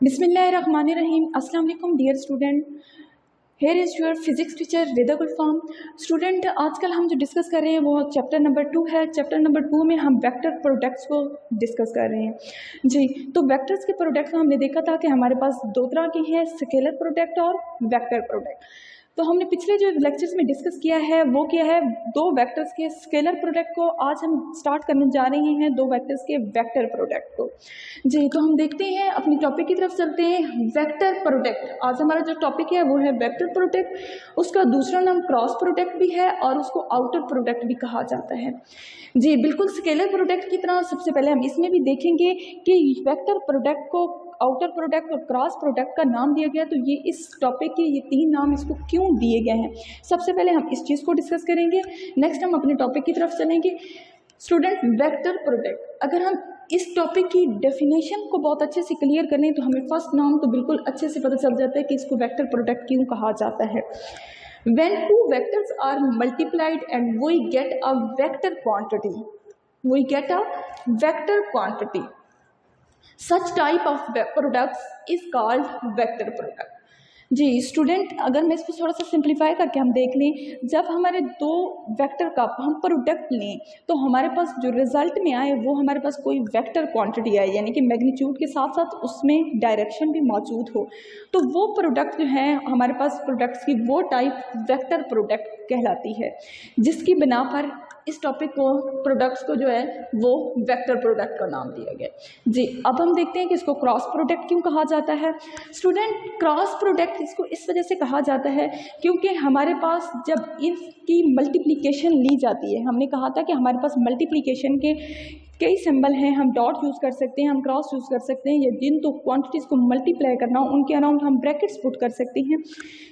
बिस्मिल्लाहिर्रहमानिर्रहीम। अस्सलाम वालेकुम dear student, here is your physics teacher Rida Gulfam. Student, आजकल हम जो डिस्कस कर रहे हैं वो चैप्टर नंबर 2 है। चैप्टर नंबर 2 में हम वेक्टर प्रोडक्ट्स को डिस्कस कर रहे हैं जी। तो वेक्टर्स के प्रोडक्ट्स हमने देखा था कि हमारे पास दो तरह के हैं, स्केलर प्रोडक्ट और वेक्टर प्रोडक्ट। तो हमने पिछले जो लेक्चर्स में डिस्कस किया है वो क्या है, दो वेक्टर्स के स्केलर प्रोडक्ट को। आज हम स्टार्ट करने जा रहे हैं दो वेक्टर्स के वेक्टर प्रोडक्ट को जी। तो हम देखते हैं, अपनी टॉपिक की तरफ चलते हैं। वेक्टर प्रोडक्ट, आज हमारा जो टॉपिक है वो है वेक्टर प्रोडक्ट। उसका दूसरा नाम क्रॉस प्रोडक्ट भी है और उसको आउटर प्रोडक्ट भी कहा जाता है जी। बिल्कुल स्केलर प्रोडक्ट की तरह सबसे पहले हम इसमें भी देखेंगे कि वेक्टर प्रोडक्ट को आउटर प्रोडक्ट और क्रॉस प्रोडक्ट का नाम दिया गया, तो ये इस टॉपिक के ये तीन नाम इसको क्यों दिए गए हैं, सबसे पहले हम इस चीज़ को डिस्कस करेंगे। नेक्स्ट हम अपने टॉपिक की तरफ चलेंगे। स्टूडेंट, वेक्टर प्रोडक्ट, अगर हम इस टॉपिक की डेफिनेशन को बहुत अच्छे से क्लियर करें तो हमें फर्स्ट नाम तो बिल्कुल अच्छे से पता चल जाता है कि इसको वेक्टर प्रोडक्ट क्यों कहा जाता है। When two vectors are multiplied and we get a vector quantity, we get a vector quantity. Such type of products is called vector product. जी स्टूडेंट, अगर मैं इसको थोड़ा सा सिंप्लीफाई करके हम देख लें, जब हमारे दो वेक्टर का हम प्रोडक्ट लें तो हमारे पास जो रिजल्ट में आए वो हमारे पास कोई वेक्टर क्वांटिटी आए, यानी कि मैग्नीट्यूड के साथ साथ उसमें डायरेक्शन भी मौजूद हो, तो वो प्रोडक्ट जो है हमारे पास प्रोडक्ट्स की वो टाइप वेक्टर प्रोडक्ट कहलाती है, जिसकी बिना पर इस टॉपिक को प्रोडक्ट्स को जो है वो वेक्टर प्रोडक्ट का नाम दिया गया जी। अब हम देखते हैं कि इसको क्रॉस प्रोडक्ट क्यों कहा जाता है। स्टूडेंट, क्रॉस प्रोडक्ट इसको इस वजह से कहा जाता है क्योंकि हमारे पास जब इसकी मल्टीप्लिकेशन ली जाती है, हमने कहा था कि हमारे पास मल्टीप्लिकेशन के कई सिंबल हैं, हम डॉट यूज़ कर सकते हैं, हम क्रॉस यूज़ कर सकते हैं, या जिन तो क्वांटिटीज़ को मल्टीप्लाई करना हो उनके अराउंड हम ब्रैकेट्स पुट कर सकते हैं।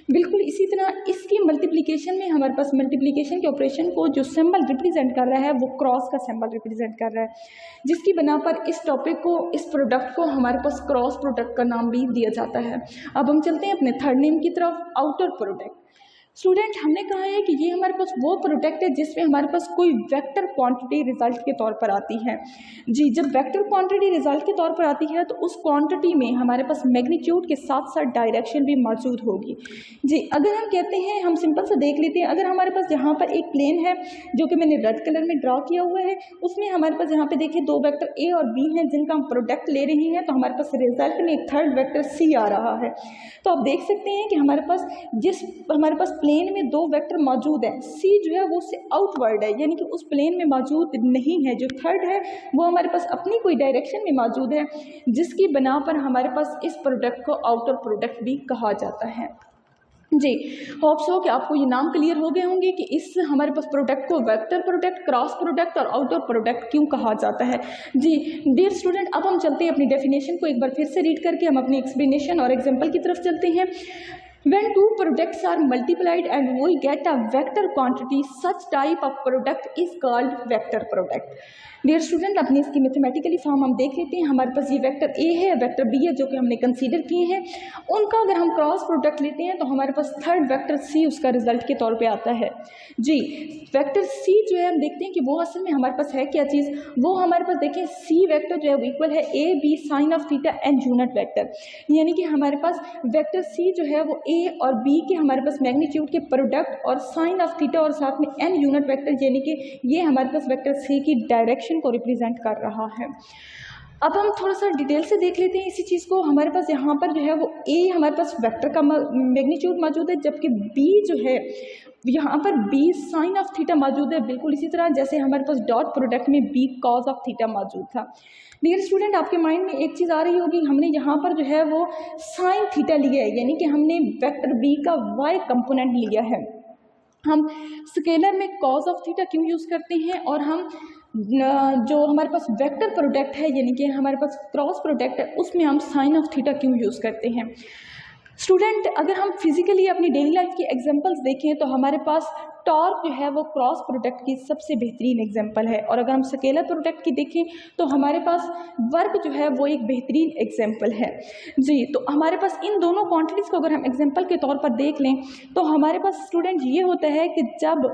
बिल्कुल इसी तरह इसकी मल्टीप्लिकेशन में हमारे पास मल्टीप्लिकेशन के ऑपरेशन को जो सिंबल रिप्रेजेंट कर रहा है वो क्रॉस का सिंबल रिप्रेजेंट कर रहा है, जिसकी बिना पर इस टॉपिक को, इस प्रोडक्ट को हमारे पास क्रॉस प्रोडक्ट का नाम भी दिया जाता है। अब हम चलते हैं अपने थर्ड नेम की तरफ, आउटर प्रोडक्ट। स्टूडेंट, हमने कहा है कि ये हमारे पास वो प्रोडक्ट है जिसमें हमारे पास कोई वेक्टर क्वांटिटी रिजल्ट के तौर पर आती है जी। जब वेक्टर क्वांटिटी रिजल्ट के तौर पर आती है तो उस क्वांटिटी में हमारे पास मैग्नीट्यूड के साथ साथ डायरेक्शन भी मौजूद होगी जी। अगर हम कहते हैं, हम सिंपल सा देख लेते हैं, अगर हमारे पास यहाँ पर एक प्लेन है जो कि मैंने रेड कलर में ड्रॉ किया हुआ है, उसमें हमारे पास यहाँ पे देखिए दो वेक्टर ए और बी हैं जिनका हम प्रोडक्ट ले रहे हैं, तो हमारे पास रिजल्ट में एक थर्ड वेक्टर सी आ रहा है। तो आप देख सकते हैं कि हमारे पास प्लेन में दो वेक्टर मौजूद हैं, सी जो है वो उससे आउटवर्ड है, यानी कि उस प्लेन में मौजूद नहीं है। जो थर्ड है वो हमारे पास अपनी कोई डायरेक्शन में मौजूद है, जिसकी बना पर हमारे पास इस प्रोडक्ट को आउटर प्रोडक्ट भी कहा जाता है जी। होप्स हो कि आपको ये नाम क्लियर हो गए होंगे कि इस हमारे पास प्रोडक्ट को वेक्टर प्रोडक्ट, क्रॉस प्रोडक्ट और आउटर प्रोडक्ट क्यों कहा जाता है जी। डियर स्टूडेंट, अब हम चलते हैं अपनी डेफिनेशन को एक बार फिर से रीड करके हम अपनी एक्सप्लेनेशन और एग्जांपल की तरफ चलते हैं। When two products are multiplied and we get a vector quantity, such type of product is called vector product. Dear student, अपनी इसकी मैथमेटिकली फॉर्म हम देख लेते हैं। हमारे पास ये वेक्टर ए है, वेक्टर बी है जो कि हमने कंसीडर किए हैं, उनका अगर हम क्रॉस प्रोडक्ट लेते हैं तो हमारे पास थर्ड वेक्टर सी उसका रिजल्ट के तौर पे आता है जी। वेक्टर सी जो है हम देखते हैं कि वो असल में हमारे पास है क्या चीज़, वो हमारे पास देखिए सी वेक्टर जो है वो इक्वल है A B sine of theta n unit vector, यानी कि हमारे पास वेक्टर सी जो है वो ए और बी के हमारे पास मैग्नीट्यूड के प्रोडक्ट और साइन ऑफ थीटा और साथ में एन यूनिट वेक्टर, यानी कि ये हमारे पास वेक्टर सी की डायरेक्शन को रिप्रेजेंट कर रहा है। अब हम थोड़ा सा डिटेल से देख लेते हैं इसी चीज़ को। हमारे पास यहाँ पर जो है वो ए हमारे पास वेक्टर का मैग्नीट्यूड मौजूद है, जबकि बी जो है यहाँ पर बी साइन ऑफ थीटा मौजूद है, बिल्कुल इसी तरह जैसे हमारे पास डॉट प्रोडक्ट में बी कॉज ऑफ थीटा मौजूद था। डियर स्टूडेंट, आपके माइंड में एक चीज़ आ रही होगी, हमने यहाँ पर जो है वो साइन थीटा लिया है, यानी कि हमने वेक्टर बी का वाई कंपोनेंट लिया है। हम स्केलर में कॉज ऑफ थीटा क्यों यूज़ करते हैं, और हम जो हमारे पास वेक्टर प्रोडक्ट है यानी कि हमारे पास क्रॉस प्रोडक्ट है उसमें हम साइन ऑफ थीटा क्यों यूज़ करते हैं। स्टूडेंट, अगर हम फिजिकली अपनी डेली लाइफ की एग्जांपल्स देखें तो हमारे पास टॉर्क जो है वो क्रॉस प्रोडक्ट की सबसे बेहतरीन एग्जांपल है, और अगर हम स्केलर प्रोडक्ट की देखें तो हमारे पास वर्क जो है वो एक बेहतरीन एग्जांपल है जी। तो हमारे पास इन दोनों क्वांटिटीज़ को अगर हम एग्जांपल के तौर पर देख लें तो हमारे पास स्टूडेंट ये होता है कि जब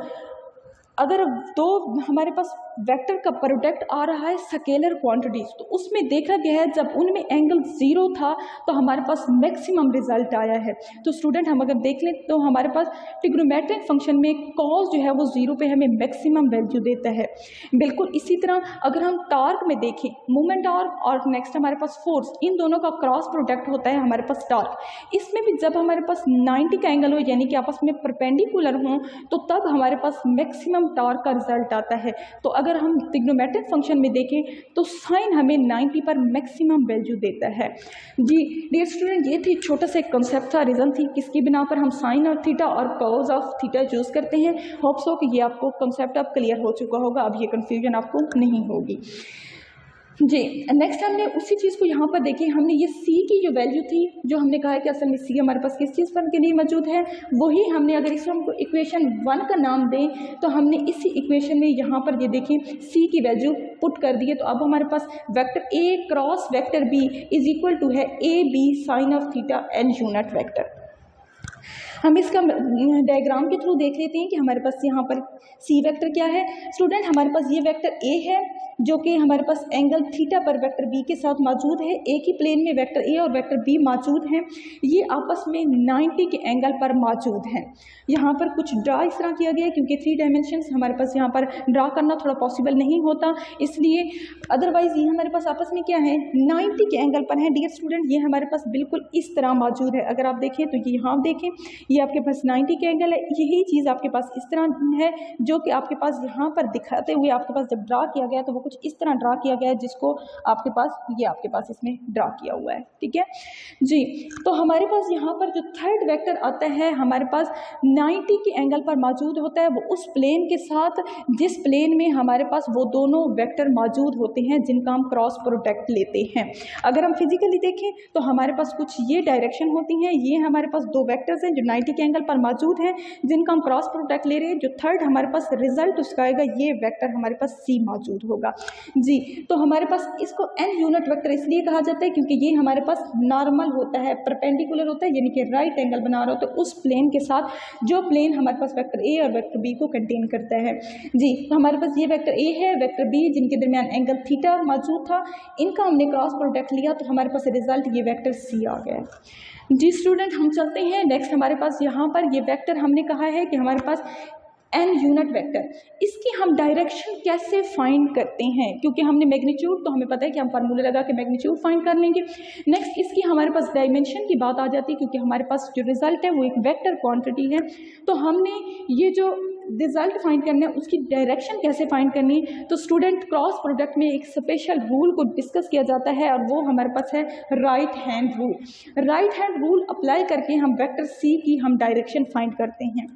अगर दो हमारे पास वेक्टर का प्रोडक्ट आ रहा है स्केलर क्वांटिटीज, तो उसमें देखा गया है जब उनमें एंगल 0 था तो हमारे पास मैक्सिमम रिजल्ट आया है। तो स्टूडेंट हम अगर देख लें तो हमारे पास ट्रिग्नोमेट्रिक फंक्शन में कॉस जो है वो 0 पे हमें मैक्सिमम वैल्यू देता है। बिल्कुल इसी तरह अगर हम टार्क में देखें, मूवमेंट टार्क और नेक्स्ट हमारे पास फोर्स, इन दोनों का क्रॉस प्रोडक्ट होता है हमारे पास टार्क। इसमें भी जब हमारे पास 90 का एंगल हो यानी कि आपस में परपेंडिकुलर हो तो तब हमारे पास मैक्सिमम टार्क का रिजल्ट आता है। तो अगर हम ट्रिग्नोमेट्रिक फंक्शन में देखें तो साइन हमें 90 पर मैक्सिमम वैल्यू देता है। जी डियर स्टूडेंट, ये थी छोटा सा एक कंसेप्ट था, रीज़न थी किसकी बिना पर हम साइन और थीटा और कॉज ऑफ थीटा चूज़ करते हैं। होप्स हो कि ये आपको कंसेप्ट अब क्लियर हो चुका होगा, अब ये कन्फ्यूजन आपको नहीं होगी। जी नेक्स्ट हमने उसी चीज़ को यहाँ पर देखी, हमने ये सी की जो वैल्यू थी, जो हमने कहा है कि असल में सी हमारे पास किस चीज़ पर के लिए मौजूद है, वही हमने अगर इसको हमको इक्वेशन 1 का नाम दें तो हमने इसी इक्वेशन में यहाँ पर ये देखिए सी की वैल्यू पुट कर दी है। तो अब हमारे पास vector A cross vector B is equal to है A B sine of theta n unit vector. हम इसका डायग्राम के थ्रू देख लेते हैं कि हमारे पास यहाँ पर सी वेक्टर क्या है। स्टूडेंट हमारे पास ये वेक्टर ए है जो कि हमारे पास एंगल थीटा पर वेक्टर बी के साथ मौजूद है। एक ही प्लेन में वेक्टर ए और वेक्टर बी मौजूद हैं, ये आपस में 90 के एंगल पर मौजूद हैं। यहाँ पर कुछ ड्रा इस तरह किया गया है क्योंकि 3 डायमेंशंस हमारे पास यहाँ पर ड्रा करना थोड़ा पॉसिबल नहीं होता, इसलिए अदरवाइज ये हमारे पास आपस में क्या है 90 के एंगल पर है। डियर स्टूडेंट ये हमारे पास बिल्कुल इस तरह मौजूद है। अगर आप देखें तो ये यहाँ देखें, ये आपके पास 90 के एंगल है, यही चीज़ आपके पास इस तरह है जो कि आपके पास यहाँ पर दिखाते हुए आपके पास जब ड्रा किया गया तो वो कुछ इस तरह ड्रा किया गया है जिसको आपके पास ये आपके पास इसमें ड्रा किया हुआ है। ठीक है जी, तो हमारे पास यहाँ पर जो थर्ड वेक्टर आता है हमारे पास 90 के एंगल पर मौजूद होता है, वो उस प्लेन के साथ जिस प्लेन में हमारे पास वो दोनों वेक्टर मौजूद होते हैं जिनका हम क्रॉस प्रोडक्ट लेते हैं। अगर हम फिजिकली देखें तो हमारे पास कुछ ये डायरेक्शन होती हैं, ये हमारे पास दो वेक्टर्स हैं जो 90 के एंगल पर मौजूद हैं जिनका हम क्रॉस प्रोडक्ट ले रहे हैं। जो थर्ड हमारे पास रिजल्ट उसका आएगा ये वेक्टर हमारे पास सी मौजूद होगा। जी तो हमारे पास इसको एन यूनिट वेक्टर इसलिए कहा जाता है क्योंकि ये हमारे पास नॉर्मल होता है, परपेंडिकुलर होता है, यानी कि राइट एंगल बना रहा होता है उस प्लेन के साथ जो प्लेन हमारे पास वेक्टर ए और वेक्टर बी को कंटेन करता है। जी तो हमारे पास ये वेक्टर ए है, वेक्टर बी जिनके दरमियान एंगल थीटा मौजूद था, इनका हमने क्रॉस प्रोडक्ट लिया तो हमारे पास रिजल्ट ये वेक्टर सी आ गया। जी स्टूडेंट हम चलते हैं नेक्स्ट। हमारे पास यहाँ पर ये वेक्टर हमने कहा है कि हमारे पास एन यूनिट वेक्टर, इसकी हम डायरेक्शन कैसे फाइंड करते हैं, क्योंकि हमने मैग्नीट्यूड तो हमें पता है कि हम फार्मूला लगा के मैग्नीट्यूड फाइंड कर लेंगे। नेक्स्ट इसकी हमारे पास डायमेंशन की बात आ जाती है क्योंकि हमारे पास जो रिजल्ट है वो एक वेक्टर क्वांटिटी है। तो हमने ये जो रिजल्ट फाइंड करना है उसकी डायरेक्शन कैसे फाइंड करनी है, तो स्टूडेंट क्रॉस प्रोडक्ट में एक स्पेशल रूल को डिस्कस किया जाता है और वो हमारे पास है right hand rule. Right hand rule apply करके हम वेक्टर सी की हम डायरेक्शन फाइंड करते हैं।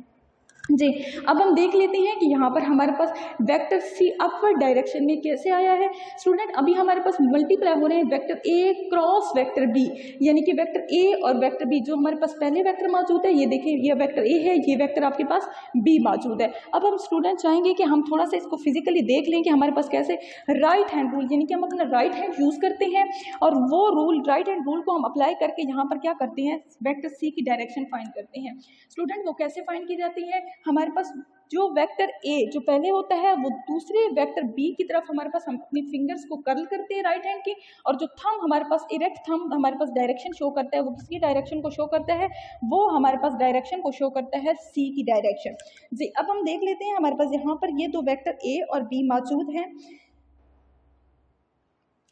जी अब हम देख लेते हैं कि यहाँ पर हमारे पास वेक्टर सी अपवर्ड डायरेक्शन में कैसे आया है। स्टूडेंट अभी हमारे पास मल्टीप्लाई हो रहे हैं vector A cross vector B, यानी कि वेक्टर ए और वेक्टर बी जो हमारे पास पहले वेक्टर मौजूद है, ये देखिए ये वेक्टर ए है, ये वेक्टर आपके पास बी मौजूद है। अब हम स्टूडेंट चाहेंगे कि हम थोड़ा सा इसको फिजिकली देख लें कि हमारे पास कैसे राइट हैंड रूल, यानी कि हम अपना राइट हैंड यूज़ करते हैं और वो रूल राइट हैंड रूल को हम अप्लाई करके यहाँ पर क्या करते हैं वेक्टर सी की डायरेक्शन फाइंड करते हैं। स्टूडेंट वो कैसे फाइंड की जाती है, हमारे पास जो वेक्टर ए जो पहले होता है वो दूसरे वेक्टर बी की तरफ हमारे पास हम अपनी फिंगर्स को कर्ल करते हैं राइट हैंड की, और जो थंब हमारे पास इरेक्ट थंब हमारे पास डायरेक्शन शो करता है वो किसकी डायरेक्शन को शो करता है, वो हमारे पास डायरेक्शन को शो करता है सी की डायरेक्शन। जी अब हम देख लेते हैं हमारे पास यहाँ पर ये दो वेक्टर ए और बी मौजूद हैं।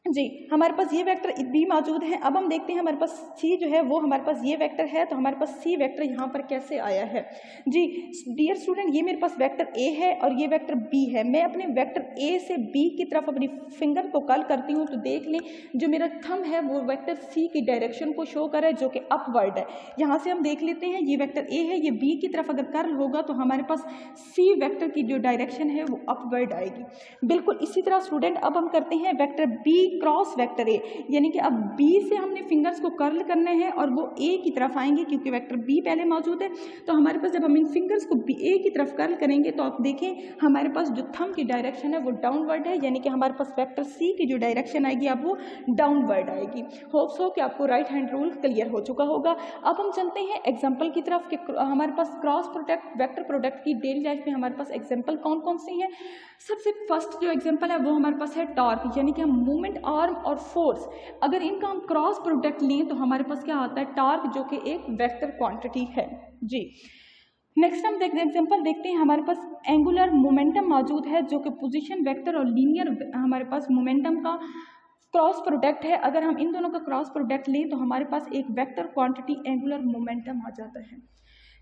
जी हमारे पास ये वेक्टर बी मौजूद है। अब हम देखते हैं हमारे पास सी जो है वो हमारे पास ये वेक्टर है, तो हमारे पास सी वेक्टर यहाँ पर कैसे आया है। जी डियर स्टूडेंट ये मेरे पास वेक्टर ए है और ये वेक्टर बी है। मैं अपने वेक्टर ए से बी की तरफ अपनी फिंगर को कर्ल करती हूँ तो देख लें जो मेरा थंब है वो वेक्टर सी की डायरेक्शन को शो कर रहा है जो कि अपवर्ड है। यहाँ से हम देख लेते हैं ये वेक्टर ए है, ये बी की तरफ अगर कर्ल होगा तो हमारे पास सी वेक्टर की जो डायरेक्शन है वो अपवर्ड आएगी। बिल्कुल इसी तरह स्टूडेंट अब हम करते हैं vector B cross vector A, यानी कि अब बी से हमने फिंगर्स को कर्ल करने हैं और वो ए की तरफ आएंगे क्योंकि वेक्टर बी पहले मौजूद है। तो हमारे पास जब हम इन फिंगर्स को ए की तरफ कर्ल करेंगे तो आप देखें हमारे पास जो थंब की डायरेक्शन है वो डाउनवर्ड है, यानी कि हमारे पास वेक्टर सी की जो डायरेक्शन आएगी अब वो डाउनवर्ड आएगी। होप्स हो कि आपको राइट हैंड रूल क्लियर हो चुका होगा। अब हम चलते हैं एग्जाम्पल की तरफ कि हमारे पास क्रॉस प्रोडक्ट वेक्टर प्रोडक्ट की डेली लाइफ में हमारे पास एग्जाम्पल कौन कौन सी हैं। सबसे फर्स्ट जो एग्जाम्पल है वो हमारे पास है टॉर्क, यानी कि हम मूवमेंट आर्म और फोर्स, अगर इनका हम क्रॉस प्रोडक्ट लें तो हमारे पास क्या आता है टॉर्क, जो कि एक वेक्टर क्वांटिटी है जी। नेक्स्ट हम एग्जाम्पल देखते हैं, हमारे पास एंगुलर मोमेंटम मौजूद है जो कि पोजीशन वेक्टर और लीनियर हमारे पास मोमेंटम का क्रॉस प्रोडक्ट है। अगर हम इन दोनों का क्रॉस प्रोडक्ट लें तो हमारे पास एक वेक्टर क्वांटिटी एंगुलर मोमेंटम आ जाता है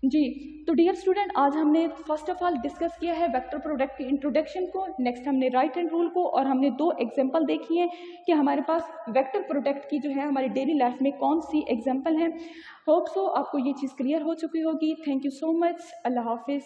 जी। तो डियर स्टूडेंट, आज हमने फर्स्ट ऑफ ऑल डिस्कस किया है वेक्टर प्रोडक्ट की इंट्रोडक्शन को, नेक्स्ट हमने राइट हैंड रूल को, और हमने 2 एग्जांपल देखी हैं कि हमारे पास वेक्टर प्रोडक्ट की जो है हमारी डेली लाइफ में कौन सी एग्जांपल हैं। होप सो आपको ये चीज़ क्लियर हो चुकी होगी। Thank you so much. अल्लाह हाफिज़।